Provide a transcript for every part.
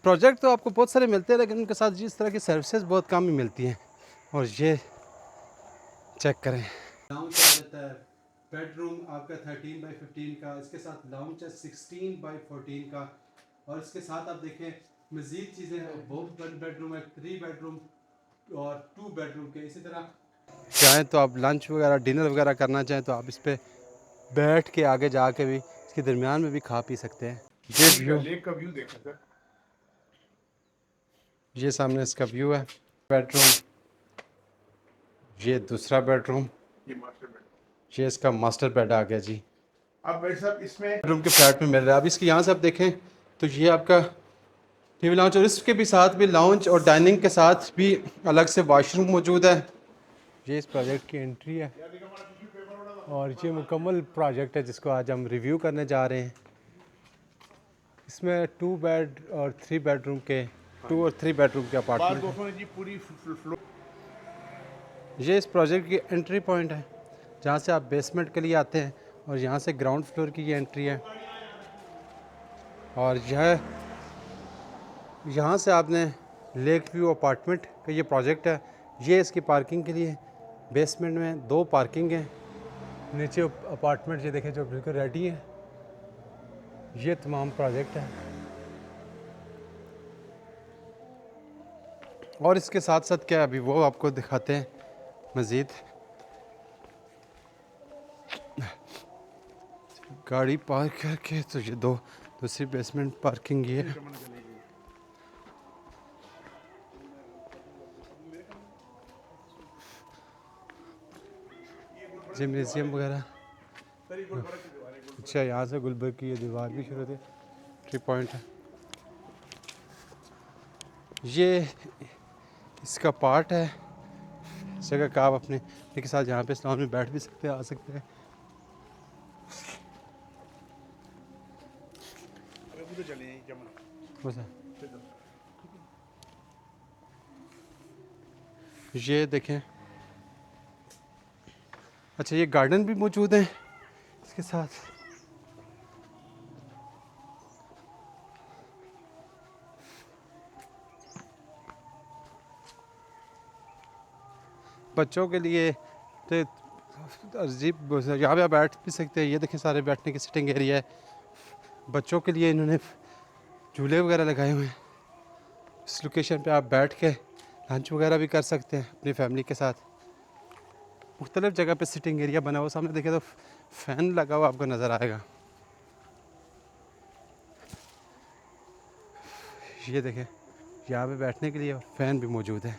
Project तो आपको बहुत सारे मिलते हैं, लेकिन उनके साथ जिस तरह की सर्विसेज बहुत कम ही मिलती हैं। और ये चेक करें, लाउंज आ जाता है, बेडरूम आपका 13x15 का, इसके साथ लाउंज है 16x14 का। और इसके साथ आप देखें मज़ीद चीज़ें हैं, बहुत बेडरूम है, 3 बेडरूम और 2 बेडरूम के। इसी तरह चाहें तो आप लंच वगैरह डिनर वगैरह करना चाहें तो आप इस पर बैठ के आगे जाके भी इसके दरमियान में भी खा पी सकते हैं। ये व्यू, लेक का व्यू देखा सर, ये सामने इसका व्यू है। बेडरूम, ये दूसरा बेडरूम, ये मास्टर बेड। ये इसका मास्टर बेड आ गया जी। अब भाई साहब इसमें बेडरूम के फ्लैट में मिल रहा है। अब इसके यहाँ से आप देखें तो ये आपका टीवी लाउंज, और इसके भी साथ भी लाउंज और डाइनिंग के साथ भी अलग से वॉशरूम मौजूद है। ये इस प्रोजेक्ट की एंट्री है और ये मुकम्मल प्रोजेक्ट है जिसको आज हम रिव्यू करने जा रहे हैं। इसमें 2 बेड और 3 बेडरूम के 2 और 3 बेडरूम के बात अपार्टमेंट। दोस्तों ने जी पूरी फ्लोर, ये इस प्रोजेक्ट की एंट्री पॉइंट है जहाँ से आप बेसमेंट के लिए आते हैं, और यहाँ से ग्राउंड फ्लोर की ये एंट्री है। और यहाँ से आपने लेक व्यू अपार्टमेंट का ये प्रोजेक्ट है। ये इसकी पार्किंग के लिए, बेसमेंट में 2 पार्किंग हैं, नीचे अपार्टमेंट ये देखें जो बिल्कुल रेडी है। ये तमाम प्रोजेक्ट है। और इसके साथ साथ क्या अभी वो आपको दिखाते हैं मज़ीद। गाड़ी पार्क करके तो ये दूसरी बेसमेंट पार्किंग ये है। ये म्यूज़ियम वगैरह। अच्छा, यहाँ से गुलबर्ग की ये दीवार भी शुरू होती है, 3 पॉइंट है। ये इसका पार्ट है इस जगह का। आप अपने के साथ यहाँ पे इस्लाम में बैठ भी सकते हैं, आ सकते हैं। ये देखें, अच्छा ये गार्डन भी मौजूद है इसके साथ। बच्चों के लिए तो अजीब, यहाँ पे आप बैठ भी सकते हैं। ये देखें सारे बैठने की सिटिंग एरिया है। बच्चों के लिए इन्होंने झूले वगैरह लगाए हुए हैं। इस लोकेशन पे आप बैठ के लंच वगैरह भी कर सकते हैं अपनी फैमिली के साथ। मुख्तलिफ जगह पे सिटिंग एरिया बना हुआ, सामने देखें तो फ़ैन लगा हुआ आपको नज़र आएगा। ये देखें, यहाँ पे बैठने के लिए फ़ैन भी मौजूद है।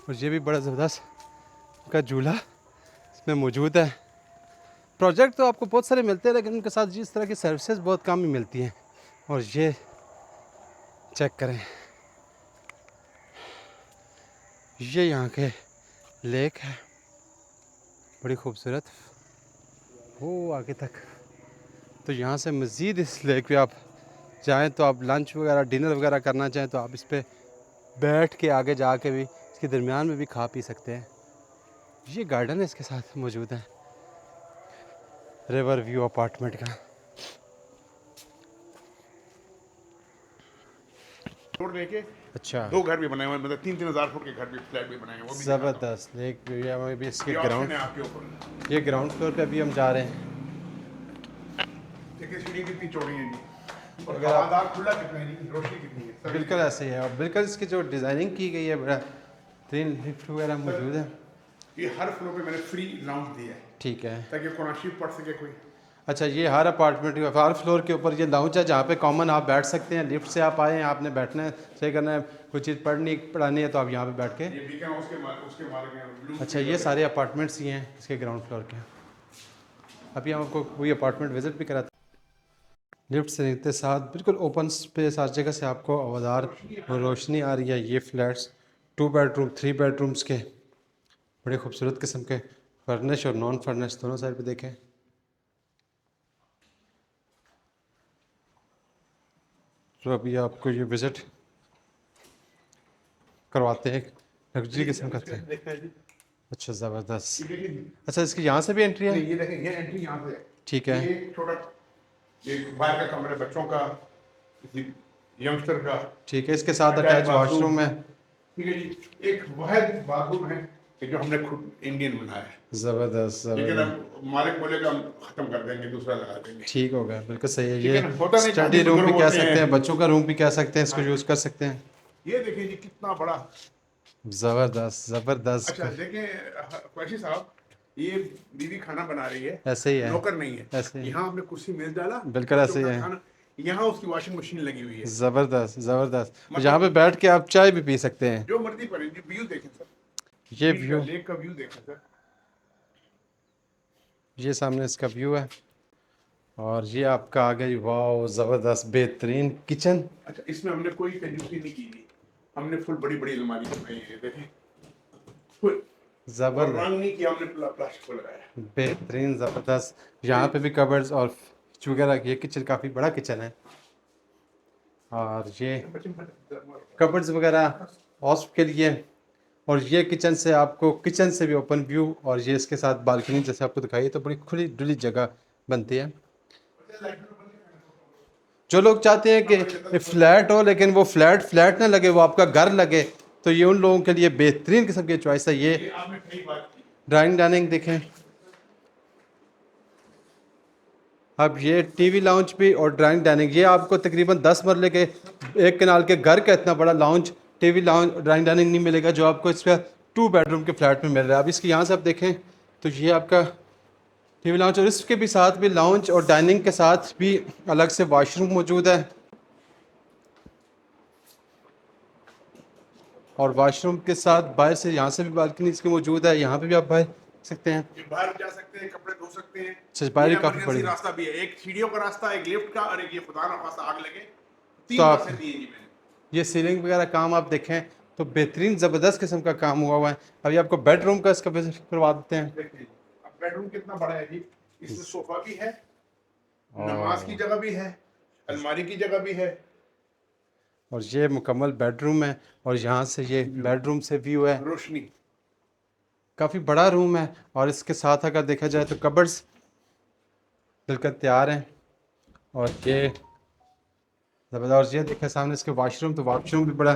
और ये भी बड़ा ज़बरदस्त का झूला इसमें मौजूद है। प्रोजेक्ट तो आपको बहुत सारे मिलते हैं, लेकिन उनके साथ जिस तरह की सर्विसेज बहुत कम ही मिलती हैं। और ये चेक करें, ये यहाँ के लेक है, बड़ी खूबसूरत, वो आगे तक। तो यहाँ से मज़ीद इस लेक पे आप चाहें तो आप लंच वगैरह डिनर वगैरह करना चाहें तो आप इस पर बैठ के आगे जाके भी इसके दरमियान में भी खा पी सकते हैं। ये गार्डन है इसके साथ मौजूद है, रिवर व्यू अपार्टमेंट का। फ्लोर लेके अच्छा, 2 घर भी बनाए हुए हैं, मतलब 3-3 हज़ार फुट के घर भी, फ्लैट भी बनाए हैं, वो भी ज़बरदस्त लेक व्यू है। अभी इसके ये ग्राउंड, ऑप्शन है आपके ऊपर। ये ग्राउंड फ्लोर पे अभी हम जा रहे हैं। देखिए सीढ़ी कितनी चौड़ी है जी, और अगर आप- हवादार खुला कितना है जी, रोशनी कितनी है सभी। बिल्कुल ऐसे ही है, और बिल्कुल इसकी जो डिज़ाइनिंग की गई है, बड़ा 3 लिफ्ट वगैरह मौजूद है। ये हर फ्लोर पे मैंने फ्री लाउंज दिया है ठीक है। ताकि कुरान शरीफ पढ़ सके कोई। अच्छा, ये हर अपार्टमेंट हर फ्लोर के ऊपर ये लाउंज है जहाँ पे कॉमन आप बैठ सकते हैं। लिफ्ट से आप आए हैं, आपने बैठना है, सही करना है, कोई चीज़ पढ़ानी है तो आप यहाँ पे बैठ के। ये बीकन हाउस उसके मालिक हैं ब्लू। अच्छा, ये सारे अपार्टमेंट्स ही हैं इसके ग्राउंड फ्लोर के। अभी हम आपको वही अपार्टमेंट विज़िट भी कराते हैं। लिफ्ट से निकलते साथ बिल्कुल ओपन स्पेस, हर जगह से आपको हवादार और रोशनी आ रही है। ये फ्लैट्स 2 बेडरूम 3 बेडरूम्स के, बड़े खूबसूरत किस्म के, फर्निश और नॉन फर्निश दोनों साइड पे देखें। तो अभी आपको ये विज़िट करवाते हैं, लग्जरी किस्म का थे। अच्छा, ज़बरदस्त। अच्छा, इसकी यहाँ से भी एंट्री है? ये देखें, ये एंट्री यहाँ से है। ठीक है। ये छोटा, ये बाहर का कमरा बच्चों का, किसी यंगस्टर का। ठीक है, इसके साथ अटैच अटैच वॉशरूम है। ठीक है जी। एक वाहिद बाथरूम है कि जो हमने खुद इंडियन बनाया है, ज़बरदस्त लेकिन ज़बरदस्त। अब मालिक बोलेगा हम खत्म कर देंगे, दूसरा लगा देंगे। ठीक हो गया, बिल्कुल सही है। ठीक ये है ना, होता नहीं, स्टडी दादी रूम भी बुजुर्ग कह होते सकते हैं, हैं। बच्चों का रूम भी कह सकते हैं, इसको हाँ, यूज़ कर सकते हैं। ये देखिए जी कितना बड़ा। ज़बरदस्त ज़बरदस्त। अच्छा देखें फैशी साहब, ये बीवी खाना बना रही है, ऐसे ही है, नौकर नहीं है। ऐसे ही। यहाँ हमने कुर्सी मेज डाला, बिल्कुल बच्चों ऐसे ही का है। खाना, यहाँ उसकी वॉशिंग मशीन लगी हुई है। ज़बरदस्त ज़बरदस्त। और यहाँ पे मतलब बैठ के आप चाय भी पी सकते हैं। जो मर्जी करें जी। व्यू देखें सर, ये बीच का व्यू, लेक का व्यू देखें सर। ये सामने इसका व्यू है। और ये आपका आ गई, वाह ज़बरदस्त बेहतरीन किचन। अच्छा, इसमें हमने कोई कंजूसी नहीं की थी। हमने फुल बड़ी बड़ी अलमारी बनाई है, देखें फुल। और ज़बरदस्त रंग नहीं किया हमने, प्लास्टिक को लगाया। बेहतरीन ज़बरदस्त। यहाँ पे भी कबर्ड्स और वगैरह, ये किचन काफ़ी बड़ा किचन है। और ये कबर्ड्स वगैरह ऑस्प के लिए। और ये किचन से आपको, किचन से भी ओपन व्यू, और ये इसके साथ बालकनी जैसे आपको दिखाई, तो बड़ी खुली डुली जगह बनती है। जो लोग चाहते हैं कि फ्लैट हो लेकिन वो फ्लैट फ्लैट ना लगे, वो आपका घर लगे, तो ये उन लोगों के लिए बेहतरीन किस्म की चॉइस है। ये ये आपने सही बात की। ड्राइंग डाइनिंग देखें। अब ये टीवी लाउंज भी और ड्राइंग डाइनिंग, ये आपको तकरीबन 10 मरले के एक कनाल के घर का इतना बड़ा lounge, TV lounge, drawing dining नहीं मिलेगा जो आपको इसका 2 बेडरूम के फ्लैट में मिल रहा है। अब इसके यहाँ से आप देखें तो ये आपका टीवी लाउंज, और इसके भी साथ भी लाउंज और डाइनिंग के साथ भी अलग से वॉशरूम मौजूद है। और वॉशरूम के साथ बाहर से, यहाँ से भी बालकनी इसकी मौजूद है, यहाँ पे भी आप बाहर सकते हैं। ये बाहर जा सकते हैं, कपड़े धो सकते हैं। अच्छा, बाहर ये ही काफ़ी इमरजेंसी बड़ी। रास्ता भी है, एक सीढ़ियों का रास्ता, एक लिफ्ट का, और एक ये खुदा ना खास्ता आग लगे, तो 3 आप बसें दी हैं जी मैंने। ये सीलिंग वगैरह काम आप देखें तो बेहतरीन ज़बरदस्त किस्म का काम हुआ है। अभी आपको बेडरूम का इसका विजिट करवा देते हैं। देखिए अब बेडरूम कितना बड़ा है जी। इसमें सोफा भी है, नमाज की और जगह भी है, अलमारी की जगह भी है। ये मुकम्मल बेडरूम है, और यहाँ से ये बेडरूम से व्यू है। रोशनी। काफ़ी बड़ा रूम है, और इसके साथ अगर देखा जाए तो कबर्ड्स बिल्कुल तैयार हैं। और ये ज़बरदस्त, और ये देखें सामने इसके वॉशरूम, तो वॉशरूम भी बड़ा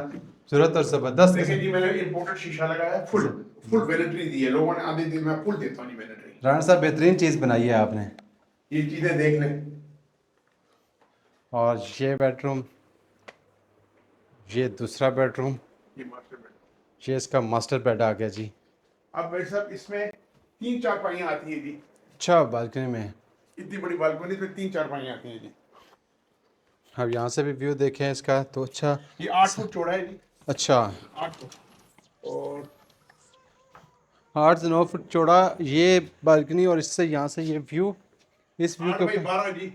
सूरत और ज़बरदस्त देखिए किस्म। जी मैंने इम्पोर्टेड शीशा लगाया है, फुल फुल वैनिटरी दी है। लोगों ने आधे दिन में फुल देता हूँ जी वैनिटरी। राना साहब बेहतरीन चीज़ बनाई है आपने। ये चीजें देख लें। और ये बेडरूम, ये दूसरा बेडरूम, ये मास्टर बेड। ये इसका मास्टर बेड आ गया जी। अब भाई साहब इसमें 3 चारपाइयाँ आती है जी। अच्छा, बालकनी में। इतनी बड़ी बालकनी में 3 चारपाइयाँ आती हैं जी। अब यहाँ से भी व्यू देखें इसका तो अच्छा। ये 8 फुट चौड़ा है जी। अच्छा, 8 फुट। और 8 से 9 फुट चौड़ा ये बालकनी, और इससे यहाँ से ये व्यू, इस व्यू 8 के बाई ऊपर 12 जी।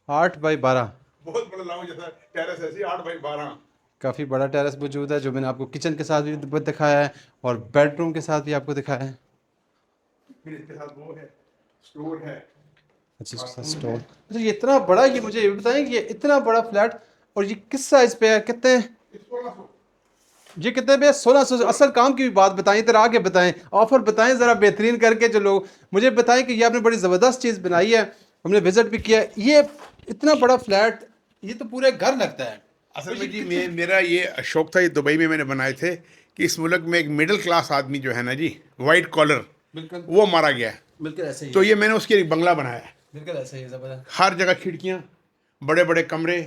8 बाई 12। बहुत बड़ा लाउंज जैसा टेरेस है जी, 8 बाई 12। काफ़ी बड़ा टेरेस मौजूद है, जो मैंने आपको किचन के साथ भी दिखाया है और बेडरूम के साथ भी आपको दिखाया है। फिर इसके साथ वो है, स्टोर है। अच्छा, इसके साथ बाथरूम स्टोर। है। अच्छा, ये इतना बड़ा, ये मुझे ये बताएं कि ये इतना बड़ा फ्लैट, और ये किस साइज़ पे है, कितने, ये 1600। ये कितने पे है? 1600। असल काम की भी बात बताएं, इधर आगे बताएं, ऑफर बताएं ज़रा बेहतरीन करके, जो लोग मुझे बताएं कि ये आपने बड़ी ज़बरदस्त चीज़ बनाई है, हमने विजिट भी किया है। ये इतना बड़ा फ्लैट, ये तो पूरे घर लगता है। असल में जी मेरा ये शौक था, ये दुबई में मैंने बनाए थे कि इस मुल्क में एक मिडिल क्लास आदमी जो है ना जी, वाइट कॉलर, बिल्कुल वो मारा गया है। बिल्कुल ऐसे ही तो है। ये मैंने उसके एक बंगला बनाया है। बिल्कुल ऐसे ही है, ज़बरदस्त। हर जगह खिड़कियाँ, बड़े बड़े कमरे,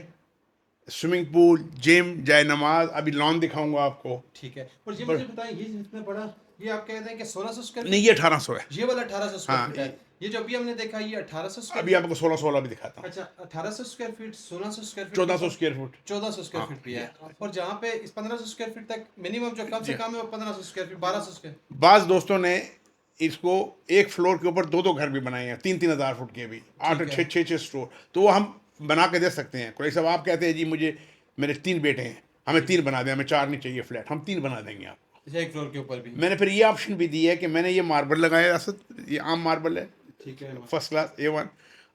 स्विमिंग पूल, जिम, जाए नमाज। अभी लॉन दिखाऊंगा आपको। ठीक है। और ये मुझे बताएं, ये इतना बड़ा, ये आप कहते हैं कि 1600 स्क्वायर नहीं, ये 1800 है। फीट, ये वाला 1800 स्क्वायर हाँ, फीट है। ये जो अभी हमने देखा ये 1800 स्क्वायर अभी आपको 16 भी दिखाता हूँ। अच्छा, 1800 square feet, 1600 square feet, 1400 square foot. 1400 square feet भी है। और जहाँ पे इस 1500 स्क्वायर फीट तक मिनिमम जो कम से कम है वो 1500 स्क्वायर फीट, 1200 स्क्वायर। बाज दोस्तों ने इसको एक फ्लोर के ऊपर 2-2 घर भी बनाए हैं, 3-3 हज़ार फुट के भी, 8-6 स्टोर। तो वो हम बना के दे सकते हैं। कोई साहब आप कहते हैं जी मुझे, मेरे 3 बेटे हैं, हमें 3 बना दें, हमें 4 नहीं चाहिए फ्लैट, हम 3 बना देंगे आप। अच्छा, एक फ्लोर के ऊपर भी। मैंने फिर ये ऑप्शन भी दी है कि मैंने ये मार्बल लगाया, असद ये आम मार्बल है, ठीक है। First class A1।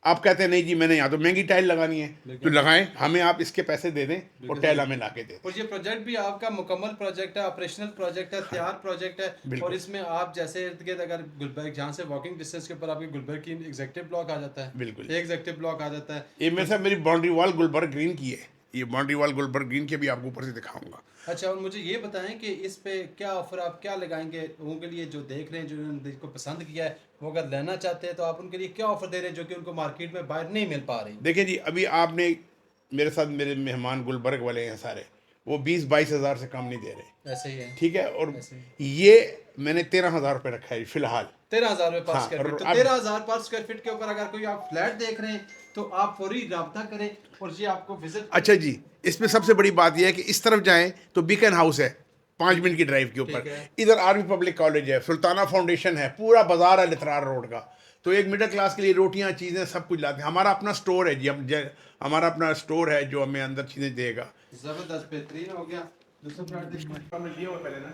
आप कहते हैं नहीं जी मैंने यहाँ तो महंगी टाइल लगानी है, तो लगाएं, हमें आप इसके पैसे दे दें और टाइल हमें ला के दे दें। और ये प्रोजेक्ट भी आपका मुकम्मल प्रोजेक्ट है, ऑपरेशनल प्रोजेक्ट है, तैयार प्रोजेक्ट है। और इसमें आप जैसे इर्द गिर्द अगर गुलबर्ग, जहाँ से वॉकिंग डिस्टेंस के ऊपर आपके गुलबर्ग की एग्जेक्टिव ब्लॉक आ जाता है, बिल्कुल एक एग्जेक्टिव ब्लॉक आ जाता है। ये मेरे साथ मेरी बाउंड्री वॉल गुलबर्ग ग्रीन की है, ये बाउंड्री वॉल गुलबर्ग ग्रीन के भी आपको ऊपर से दिखाऊंगा। अच्छा, और मुझे ये बताएं कि इस पे क्या ऑफर आप क्या लगाएंगे लोगों के लिए जो देख रहे हैं, जो जिनको पसंद किया है, वो अगर लेना चाहते हैं तो आप उनके लिए क्या ऑफर दे रहे हैं जो कि उनको मार्केट में बाहर नहीं मिल पा रही? देखें जी, अभी आपने मेरे साथ मेरे मेहमान गुलबर्ग वाले हैं सारे, वो 20-22 हज़ार से कम नहीं दे रहे, ऐसे ही है। ठीक है। और ऐसे ही। ये मैंने 13,000 रुपये रखा है फिलहाल। 13,000 रुपये पर हाँ, स्क्वायर फीट। और तो अब 13,000 पर स्क्वायर फीट के ऊपर अगर कोई आप फ्लैट देख रहे हैं तो आप फौरी राब्ता करें और ये आपको विजिट। अच्छा जी, इसमें सबसे बड़ी बात यह है कि इस तरफ जाएं तो बीकन हाउस है 5 मिनट की ड्राइव के ऊपर, ठीक है। इधर आर्मी पब्लिक कॉलेज है, सुल्ताना फाउंडेशन है, पूरा बाजार है लिथरार रोड का। तो एक मिडिल क्लास के लिए रोटियां चीज़ें सब कुछ लाते हैं। हमारा अपना स्टोर है जी, हमारा अपना स्टोर है जो हमें अंदर चीज़ें देगा। जबरदस्त, बेहतरीन हो गया। दूसरा फ्लैट देखिए। हमने लिया हुआ पहले ना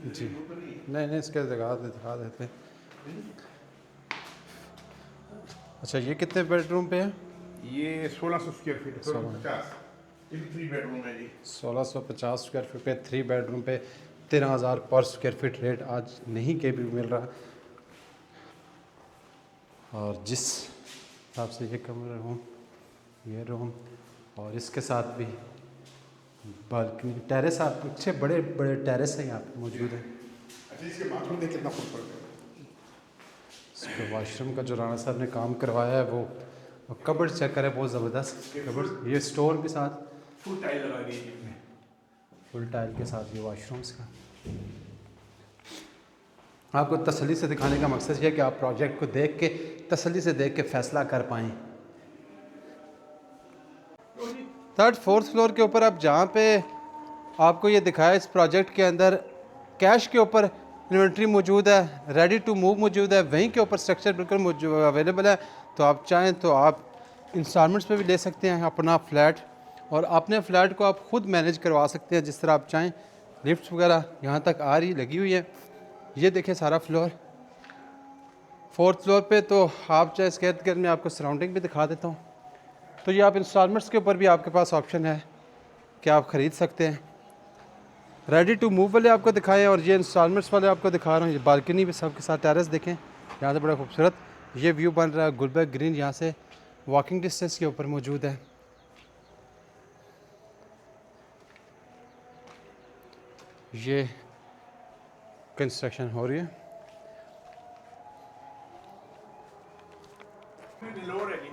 जी, नहीं नहीं, इसके दिखा देते हैं। अच्छा, ये कितने बेडरूम पे है? ये 1600 स्क्वायर फीट है, 1650, ये 3 बेडरूम है जी। 1650 स्क्वायर फीट पे 3 बेडरूम पे 13,000 पर स्क्वायर फीट रेट आज नहीं के भी मिल रहा। और जिस हिसाब से ये कमरा रूम, ये रूम और इसके साथ भी बालकनी टेरेस, आप अच्छे बड़े बड़े टेरेस हैं यहाँ पे मौजूद है। अच्छा, इसके बाथरूम देख कितना खूबसूरत है। इसके वॉशरूम का जो राणा साहब ने काम करवाया है वो कबर्ड चेक करें, बहुत ज़बरदस्त कबर्ड। ये स्टोर के साथ फुल टाइल लगा दी है। फुल टाइल के साथ ये वॉशरूम्स का। आपको तसल्ली से दिखाने का मकसद ये है कि आप प्रोजेक्ट को देख के तसल्ली से देख के फ़ैसला कर पाएँ। 3rd 4th फ्लोर के ऊपर आप जहाँ पे आपको ये दिखाया, इस प्रोजेक्ट के अंदर कैश के ऊपर इन्वेंट्री मौजूद है, रेडी टू मूव मौजूद है, वहीं के ऊपर स्ट्रक्चर बिल्कुल अवेलेबल है। तो आप चाहें तो आप इंस्टॉलमेंट्स पे भी ले सकते हैं अपना फ्लैट, और अपने फ्लैट को आप ख़ुद मैनेज करवा सकते हैं जिस तरह आप चाहें। लिफ्ट वगैरह यहाँ तक आ रही लगी हुई है। ये देखें सारा फ्लोर। 4th फ्लोर पे तो आप चाहे इसके इर्द गिर्द में आपको सराउंडिंग भी दिखा देता हूँ। तो ये आप इंस्टॉलमेंट्स के ऊपर भी आपके पास ऑप्शन है कि आप ख़रीद सकते हैं। रेडी टू मूव वाले आपको दिखाए और ये इंस्टॉलमेंट्स वाले आपको दिखा रहा हूँ। ये बालकनी भी सबके साथ टेरेस देखें, यहाँ से बड़ा खूबसूरत ये व्यू बन रहा है। गुलबर्ग ग्रीन यहाँ से वॉकिंग डिस्टेंस के ऊपर मौजूद है। ये कंस्ट्रक्शन हो रही है। नीलोर है जी,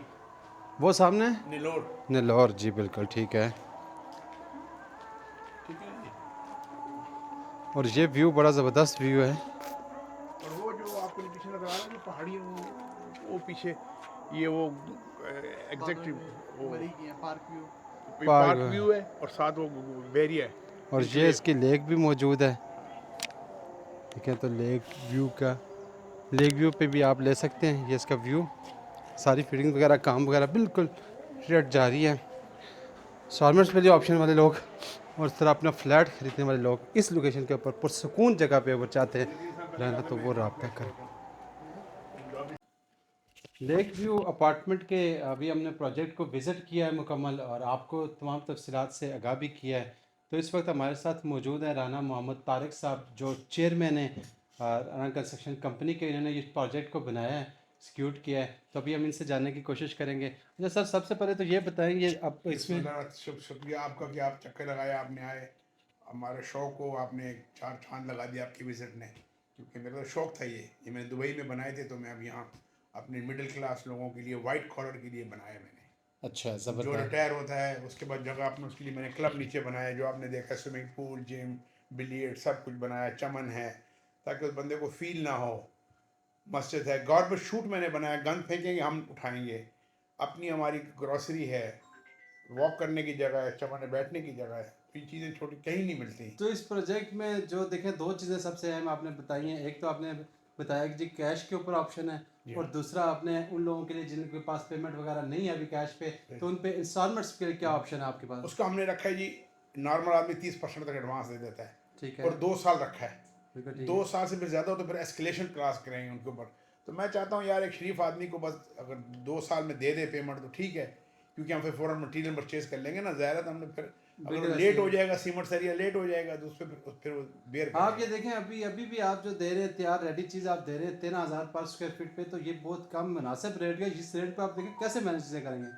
वो सामने नीलोर, नेल्लौर, जी बिल्कुल ठीक है। ठीक है जी। और ये व्यू बड़ा ज़बरदस्त व्यू है। और वो जो आपको जो पीछे नजर आ रहा है जो पहाड़ी, वो पीछे ये वो एग्जैक्टिव वो पार्क पार्क, व्यू है, और साथ वो बेरिया है। और ये इसकी लेक भी मौजूद है। ठीक है, तो लेक व्यू पे भी आप ले सकते हैं। ये इसका व्यू, सारी फिटिंग वगैरह काम वगैरह बिल्कुल रेट जारी है। इंस्टॉलमेंट्स वाले ऑप्शन वाले लोग और इस तरह अपना फ्लैट खरीदने वाले लोग इस लोकेशन के ऊपर पुरसकून जगह पे वो चाहते हैं रहना, तो वो रब्ता करें। लेक व्यू अपार्टमेंट के अभी हमने प्रोजेक्ट को विज़िट किया है मुकम्मल, और आपको तमाम तफसीलात से आगाह भी किया है। तो इस वक्त हमारे साथ मौजूद है राना मोहम्मद तारिक साहब, जो चेयरमैन है राना कंस्ट्रक्शन कंपनी के। इन्होंने इस प्रोजेक्ट को बनाया है, एक्सिक्यूट किया है। तो अभी हम इनसे जानने की कोशिश करेंगे। अच्छा सर, सबसे पहले तो ये बताएंगे अब इसमें। शुक्रिया आपका कि आप चक्कर लगाए, आपने आए, हमारे शौक़ को आपने 4 चांद लगा दिया आपकी विज़िट ने, क्योंकि मेरा तो शौक़ था ये मैंने दुबई में बनाए थे। तो मैं अब यहाँ अपने मिडिल क्लास लोगों के लिए, वाइट कॉलर के लिए बनाया मैंने। अच्छा, जो ज़बरदस्त। रिटायर होता है उसके बाद जगह आपने उसके लिए मैंने क्लब नीचे बनाया, जो आपने देखा, स्विमिंग पूल, जिम, बिलियर्ड सब कुछ बनाया, चमन है, ताकि उस बंदे को फील ना हो। मस्जिद है, गॉर्बेज शूट मैंने बनाया, गन फेंकेंगे हम उठाएंगे। अपनी हमारी ग्रॉसरी है, वॉक करने की जगह है, चमन है, बैठने की जगह है। ये चीज़ें छोटी कहीं नहीं मिलती। तो इस प्रोजेक्ट में जो देखें, 2 चीज़ें सबसे अहम आपने बताई हैं। एक तो आपने बताया कि जी कैश के ऊपर ऑप्शन है, और दूसरा आपने उन लोगों के लिए जिनके पास पेमेंट वगैरह नहीं है अभी कैश पे, तो उन पे इंस्टॉलमेंट्स के लिए क्या ऑप्शन है आपके पास? उसका हमने रखा है जी, नॉर्मल आदमी 30% तक एडवांस दे देता है। ठीक है, और 2 साल रखा है। ठीक है, 2 साल से भी ज़्यादा हो तो फिर एस्केलेशन क्लास करेंगे उनके ऊपर। तो मैं चाहता हूँ यार, एक शरीफ आदमी को बस अगर 2 साल में दे दे पेमेंट तो ठीक है, क्योंकि हम फिर फ़ौरन मटीरियल परचेज कर लेंगे ना। ज़्यादा तो हमने फिर अगर लेट हो जाएगा, सीमेंट सरिया लेट हो जाएगा, तो उस पर फिर वो बेयर आप ये देखें, अभी भी आप जो दे रहे हैं तैयार रेडी चीज़ आप दे रहे हैं 13,000 पर स्क्वायर फीट पे, तो ये बहुत कम मुनासिब रेट है। इस रेट पे आप देखें कैसे मैनेज करेंगे?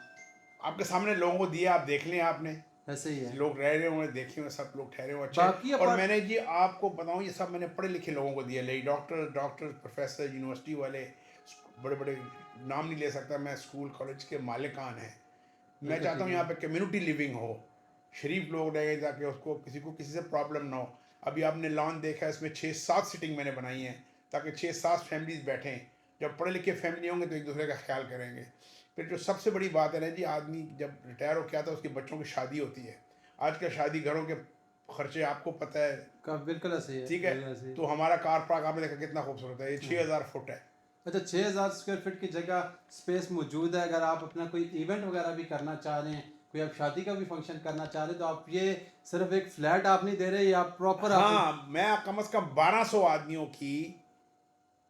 आपके सामने लोगों को दिया, आप देख लें आपने। ऐसे ही है। लोग रह रहे होंगे, देखे हुए सब लोग ठहरे हुए बाकी अच्छे। और मैंने जी आपको बताऊं, ये सब मैंने पढ़े लिखे लोगों को दिया, ले डॉक्टर प्रोफेसर, यूनिवर्सिटी वाले, बड़े बड़े नाम नहीं ले सकता मैं, स्कूल कॉलेज के मालिकान हैं। मैं बिल्कुल चाहता ठीक हूँ है। यहाँ पे कम्युनिटी लिविंग हो, शरीफ लोग रहे ताकि उसको किसी से प्रॉब्लम ना हो। अभी आपने लॉन देखा है, इसमें 6-7 सीटिंग मैंने बनाई है ताकि 6-7 फैमिलीज बैठें। जब पढ़े लिखे फैमिली होंगे तो एक दूसरे का ख्याल करेंगे। फिर जो सबसे बड़ी बात है ना जी, आदमी जब रिटायर हो के आता है उसके बच्चों की शादी होती है। आजकल शादी घरों के खर्चे आपको पता है, बिल्कुल ऐसे ही है, ठीक है। बिल्कुल ऐसे ही तो हमारा कार पार्क आपने देखा कितना खूबसूरत है, ये है। 6000 फुट है। अच्छा, 6000 स्क्वायर फीट की जगह स्पेस मौजूद है। अगर आप अपना कोई इवेंट वगैरह भी करना चाह रहे हैं, कोई आप शादी का भी फंक्शन करना चाह रहे हैं, तो आप ये सिर्फ एक फ्लैट आप नहीं दे रहे, ये आप प्रॉपर आप हाँ, मैं कम से कम 1200 आदमियों की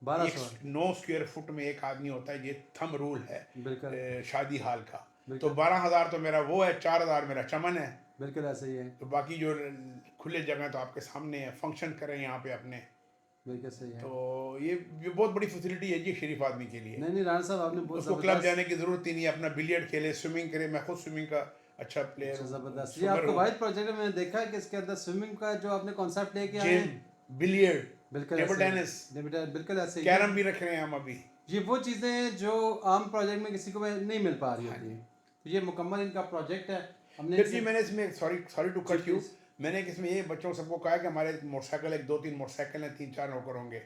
1200। 9 स्क्वायर फुट में एक आदमी होता है, ये थंब रूल है बिल्कुल शादी हाल का। तो बिल्कुल 12,000 तो मेरा वो है, 4,000 मेरा चमन है। बिल्कुल ऐसे ही है। तो बाकी जो खुले जगह तो आपके सामने है, फंक्शन करें यहाँ पे अपने। बिल्कुल सही है। तो ये बहुत बड़ी फैसिलिटी है जी शरीफ आदमी के लिए। नहीं नहीं, राणा साहब आपने बहुत उसको क्लब ज़बरदस्त। जाने की ज़रूरत ही नहीं है, अपना बिलियर्ड खेले, स्विमिंग करे। मैं खुद स्विमिंग का अच्छा प्लेयर अच्छा, हूँ, ज़बरदस्त। ये स्विमर आपका हूँ। वाइड प्रोजेक्ट है, मैंने देखा है कि इसके अंदर स्विमिंग का जो आपने कॉन्सेप्ट लेके आए जिम, हैं। बिलियर्ड, बिल्कुल टेबल ऐसे ही टेनिस, है। बिल्कुल ऐसे ही है। कैरम भी रख रहे हैं हम अभी। ये वो चीज़ें हैं जो आम प्रोजेक्ट में किसी को नहीं मिल पा रही हाँ होती जी। हैं। तो ये मुकम्मल इनका प्रोजेक्ट है। हमने फिर इनसे जी मैंने इसमें सॉरी टू जी कट यू, प्लीज़। मैंने इसमें ये बच्चों सबको कहा है कि हमारे मोटरसाइकिल, 2-3 मोटरसाइकिल हैं, 3-4 नौकर होंगे।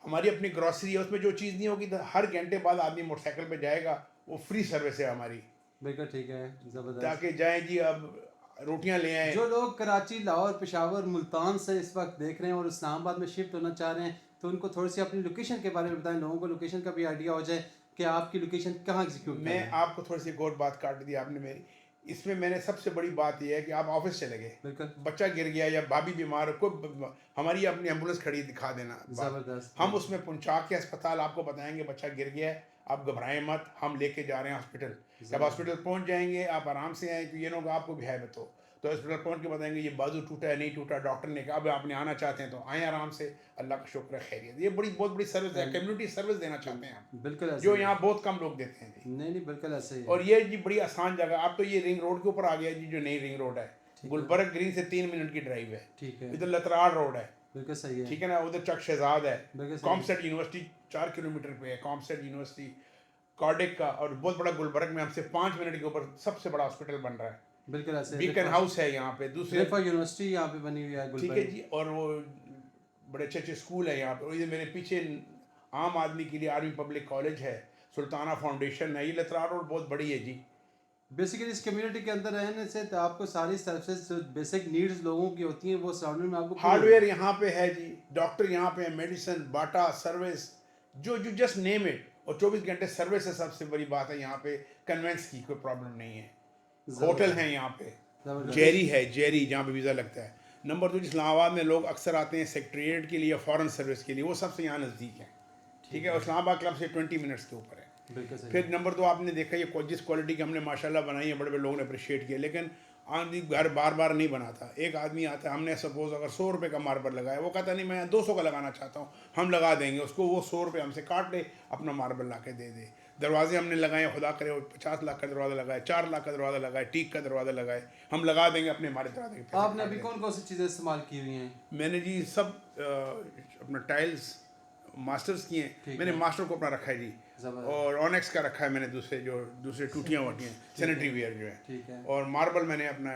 हमारी अपनी ग्रॉसरी है, उसमें जो चीज़ नहीं होगी तो हर घंटे बाद आदमी मोटरसाइकिल पे जाएगा, वो फ्री सर्विस है हमारी। बिल्कुल ठीक है, ज़बरदस्त। ताकि जाएं जी, अब रोटियां ले आए। जो लोग कराची, लाहौर, पेशावर, मुल्तान से इस वक्त देख रहे हैं और इस्लामाबाद में शिफ्ट होना चाह रहे हैं, तो उनको थोड़ी सी अपनी लोकेशन के बारे में बताएं, लोगों को लोकेशन का भी आइडिया हो जाए कि आपकी लोकेशन कहाँ एग्जीक्यूट कर रहे मैं हैं। आपको थोड़ी सी एक और बात काट दी आपने मेरी। इसमें मैंने सबसे बड़ी बात यह है कि आप ऑफिस चले गए, बिल्कुल बच्चा गिर गया या भाभी बीमार हो, कोई हमारी अपनी एम्बुलेंस खड़ी दिखा देना बात। ज़बरदस्त। हम उसमें पहुंचा के अस्पताल आपको बताएंगे बच्चा गिर गया है, आप घबराएं मत, हम लेके जा रहे हैं हॉस्पिटल। जब हॉस्पिटल पहुंच जाएंगे आप आराम से आए, क्योंकि ये लोग आपको भी है बतो। तो हॉस्पिटल पहुंच के बताएंगे ये बाजू टूटा है, नहीं टूटा, डॉक्टर ने कहा अब आपने आना चाहते हैं तो आए आराम से, अल्लाह का शुक्र है खैरियत। ये बहुत बड़ी सर्विस है, कम्युनिटी सर्विस देना चाहते हैं हम, बिल्कुल ऐसे जो ही है। यहाँ बहुत कम लोग देते हैं जी। नहीं नहीं, बिल्कुल ऐसे ही है। और ये जी बड़ी आसान जगह। अब तो ये रिंग रोड के ऊपर आ गया जी, जो नई रिंग रोड है, ठीक है। गुलबर्ग ग्रीन से 3 मिनट की ड्राइव है। ठीक है, इधर लतराड़ रोड है, बिल्कुल सही है। ठीक है ना, उधर चक शहजाद है, बिल्कुल सही है। कॉमसेट यूनिवर्सिटी 4 किलोमीटर पे है, कॉमसेट यूनिवर्सिटी कार्डिक का। और बहुत बड़ा गुलबर्ग में हमसे 5 मिनट के ऊपर सबसे बड़ा हॉस्पिटल बन रहा है, बिल्कुल ऐसे है। बीकन हाउस है यहाँ पे दूसरे, रिफा यूनिवर्सिटी यहाँ पे बनी हुई है ठीक है गुलबर्ग। जी। और वो बड़े अच्छे अच्छे स्कूल है यहाँ पे। और ये मेरे पीछे आम आदमी के लिए आर्मी पब्लिक कॉलेज है, सुल्ताना फाउंडेशन है। ये लतराड़ रोड बहुत बड़ी है जी। बेसिकली इस कम्युनिटी के अंदर रहने से तो आपको सारी सर्विसेज जो बेसिक नीड्स लोगों की होती हैं वो सराउंडिंग में आपको पूरी हार्डवेयर यहाँ पे है जी, डॉक्टर यहाँ पे है, मेडिसिन, बाटा सर्विस, जो जस्ट नेम इट। और 24 घंटे सर्विस है, सबसे बड़ी बात है यहाँ पे। कन्वेंस की कोई प्रॉब्लम नहीं है। होटल हैं यहाँ पे, ज़बरदस्त। जेरी है, जेरी जहाँ पे वीज़ा लगता है। नंबर 2, इस्लामाबाद में लोग अक्सर आते हैं सेक्रेटरीट के लिए, फॉरेन सर्विस के लिए, वो सबसे यहाँ नज़दीक है, ठीक है। और इस्लामाबाद क्लब से 20 मिनट्स के ऊपर है। बिल्कुल सही। फिर नंबर 2 आपने देखा ये जिस क्वालिटी की हमने माशाल्लाह बनाई है, बड़े बड़े लोगों ने अप्रिशिएट किया। लेकिन आदमी घर बार बार नहीं बनाता। एक आदमी आता है, हमने सपोज अगर 100 रुपये का मार्बल लगाया, वो कहता नहीं मैं 200 का लगाना चाहता हूँ, हम लगा देंगे उसको। वो 100 रुपये हमसे काट ले, अपना मार्बल ला के दे दे। दरवाजे हमने लगाए, खुदा करे 50 लाख का दरवाज़ा लगाए, 4 लाख का दरवाज़ा लगाए, टीक का दरवाज़ा लगाए, हम लगा देंगे अपने हमारे दरवाजे के पैसे आपने काट अभी देंगे। कौन कौन सी चीज़ें इस्तेमाल की हुई हैं? मैंने जी सब अपना टाइल्स मास्टर्स किए हैं। ठीक मैंने है। मास्टर को अपना रखा है जी, ज़बरदस्त। और ऑनेक्स का रखा है मैंने, दूसरे टूटियाँ होती हैं, सैनिटरी वेयर जो है। ठीक है, और मार्बल मैंने अपना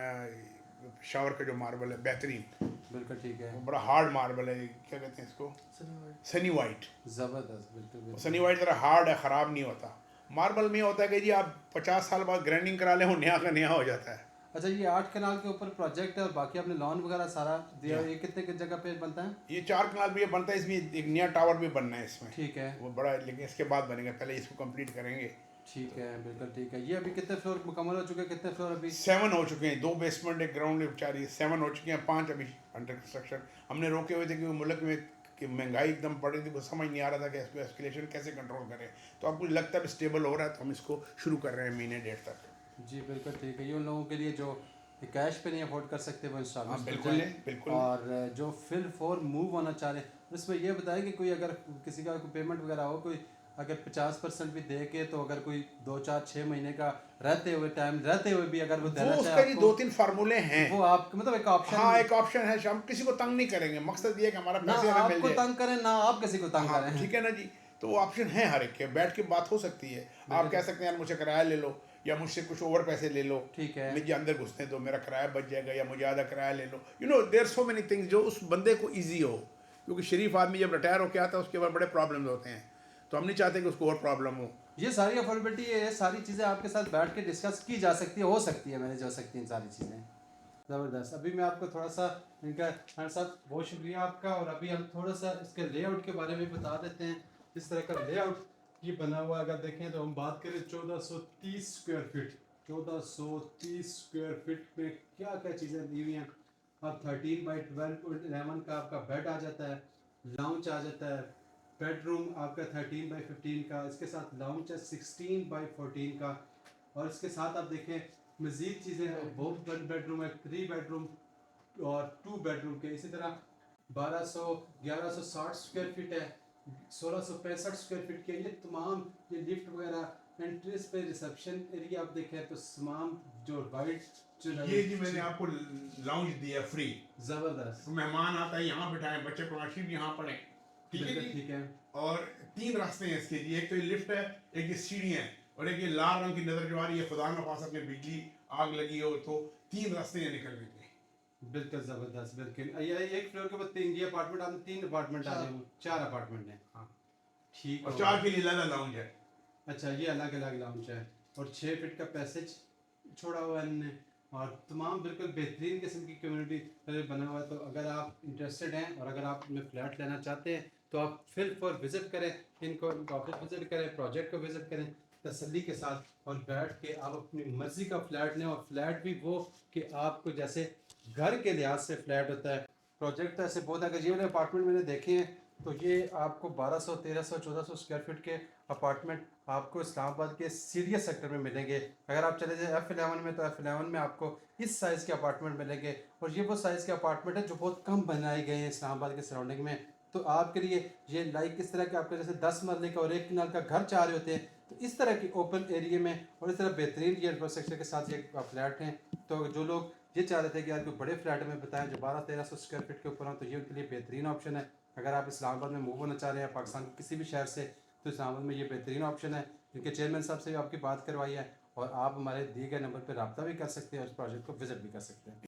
शावर का जो मार्बल है बेहतरीन, बिल्कुल ठीक है। वो बड़ा हार्ड मार्बल है, क्या कहते हैं इसको, सनी वाइट। ज़बरदस्त, बिल्कुल बिल्कुल। सनी वाइट ज़रा हार्ड है, ख़राब नहीं होता। मार्बल में होता है कि जी आप 50 साल बाद ग्राइंडिंग करा लें, वो नया का नया हो जाता है। अच्छा, ये 8 कनाल के ऊपर प्रोजेक्ट है और बाकी आपने लॉन वगैरह सारा दिया, ये कितने की जगह पे बनता है? ये 4 कनाल भी ये बनता है, इसमें एक नया टावर भी बनना है इसमें, ठीक है, वो बड़ा, लेकिन इसके बाद बनेगा, पहले इसको कंप्लीट करेंगे। ठीक है, बिल्कुल ठीक है। ये अभी कितने फ्लोर मुकम्मल हो चुके हैं, कितने फ्लोर अभी? 7 हो चुके हैं, 2 बेसमेंट, एक ग्राउंड, 7 हो चुके हैं, 5 अभी अंडर कंस्ट्रक्शन। हमने रोके हुए थे क्योंकि मुल्क में कि महंगाई एकदम बढ़ रही थी, कुछ समझ नहीं आ रहा था कि इसको एस्केलेशन कैसे कंट्रोल करें। तो अब कुछ लगता है स्टेबल हो रहा है, तो हम इसको शुरू कर रहे हैं महीने 1.5 तक। जी बिल्कुल ठीक है। ये उन लोगों के लिए जो कैश पे नहीं अफोर्ड कर सकते वो हाँ इंस्टॉलमेंट बिल्कुल है, बिल्कुल। और जो फिल फॉर मूव होना चाह रहे हैं, उसमें ये बताएं कि कोई अगर किसी का कोई पेमेंट वगैरह हो, कोई अगर 50% भी दे के, तो अगर कोई 2 4 6 महीने का रहते हुए भी अगर वो वो देना उसके चाहे लिए आपको, 2-3 फार्मूले हैं। वो आप मतलब एक ऑप्शन। हाँ, एक ऑप्शन है, हम किसी को तंग नहीं करेंगे, मकसद ये है कि हमारा ना पैसे हमें मिल आपको जाए। तंग करें ना आप किसी को तंग हाँ, करें। ठीक है ना जी। तो वो ऑप्शन है हर एक के, बैठ के बात हो सकती है। आप कह सकते हैं यार मुझे किराया ले लो, या मुझसे कुछ ओवर पैसे ले लो, ठीक है। मुझे अंदर घुसने दो, मेरा किराया बच जाएगा, या मुझे आधा किराया ले लो। You know there so many things जो उस बंदे को ईजी हो, क्योंकि शरीफ आदमी जब रिटायर होकर आता है उसके बाद बड़े प्रॉब्लम्स होते हैं, तो हम नहीं चाहते कि उसको और प्रॉब्लम हो। ये सारी अफोर्डेबिलिटी, ये सारी चीज़ें आपके साथ बैठ के डिस्कस की जा सकती है, हो सकती है, मैनेज हो सकती हैं सारी चीज़ें। ज़बरदस्त। अभी मैं आपको थोड़ा सा इनका हमारे साथ बहुत शुक्रिया आपका, और अभी हम थोड़ा सा इसके लेआउट के बारे में बता देते हैं। इस तरह का लेआउट ये बना हुआ है। अगर देखें तो हम बात करें 1430 स्क्वायर फीट, 1430 स्क्वायर फीट में क्या क्या चीज़ें दी हुई हैं। अब 13/12.11 का आपका बेड आ जाता है, लाउंज आ जाता है, बेडरूम आपका 13/15 का, इसके साथ लाउंज है 16/14 का, और इसके साथ आप देखें मज़ीद चीज़ें हैं। वो बेडरूम है, 3 बेडरूम और 2 बेडरूम के। इसी तरह 1160 स्क्वायर फीट है, 1665 स्क्वायर फीट के। ये तमाम ये लिफ्ट वगैरह एंट्रेंस पे रिसेप्शन एरिया आप देखें तो तमाम जो वाइट जो ये जी मैंने आपको लाउंज दिया फ्री, ज़बरदस्त। तो मेहमान आता है यहाँ बिठाएं, बच्चे कुराशी भी यहाँ पढ़ें, ठीक है जी। ठीक है। और 3 रास्ते हैं इसके जी, एक तो ये लिफ्ट है, एक ये सीढ़ियाँ हैं, और एक ये लाल रंग की नजर जो आ रही है, खुदा न खास्ता में बिजली आग लगी हो तो 3 रास्ते हैं निकलने के। बिल्कुल ज़बरदस्त। बिल्कुल ये एक फ्लोर के ऊपर 3 ये अपार्टमेंट, आपने 3 अपार्टमेंट आ रहे हो, 4 अपार्टमेंट हैं। हाँ, ठीक और हो 4 के लिए अलग लाउंज है। अच्छा, ये अलग अलग लाउंज है, और 6 फीट का पैसेज छोड़ा हुआ है इन्होंने, और तमाम बिल्कुल बेहतरीन किस्म की कम्युनिटी बना हुआ है। तो अगर आप इंटरेस्टेड हैं और अगर आप इनमें फ्लैट लेना चाहते हैं तो आप फिल फॉर विज़िट करें इनको, इनका ऑफिस विज़िट करें, प्रोजेक्ट को विज़िट करें तसल्ली के साथ, और बैठ के आप अपनी मर्ज़ी का फ़्लैट लें। और फ्लैट भी वो कि आपको जैसे घर के लिहाज से फ्लैट होता है। प्रोजेक्ट तो ऐसे बहुत है। अगर ये वाले अपार्टमेंट मैंने देखे हैं तो ये आपको 1200 1300 1400 स्क्वायर फीट के अपार्टमेंट आपको इस्लामाबाद के सीरियस सेक्टर में मिलेंगे। अगर आप चले जाए F11 में, तो F11 में आपको इस साइज़ के अपार्टमेंट मिलेंगे, और ये वो साइज़ के अपार्टमेंट है जो बहुत कम बनाए गए हैं इस्लामाबाद के सराउंडिंग में। तो आपके लिए ये लाइक इस तरह के आपके जैसे 10 मरले का और 1 कनाल का घर चाह रहे होते हैं, तो इस तरह की ओपन एरिया में और इस तरह बेहतरीन ये इंफ्रास्ट्रक्चर के साथ ये फ्लैट हैं। तो जो लोग ये चाह रहे थे कि यार कोई बड़े फ्लैट में बताएं जो 1200-1300 स्क्वायर फीट के ऊपर हो, तो ये उनके लिए बेहतरीन ऑप्शन है। अगर आप इस्लामाबाद में मूव होना चाह रहे हैं पाकिस्तान के किसी भी शहर से, तो इस्लामाबाद में ये बेहतरीन ऑप्शन है। इनके चेयरमैन साहब से भी आपकी बात करवाई है, और आप हमारे दिए गए नंबर पर रब्ता भी कर सकते हैं और इस प्रोजेक्ट को विजिट भी कर सकते हैं।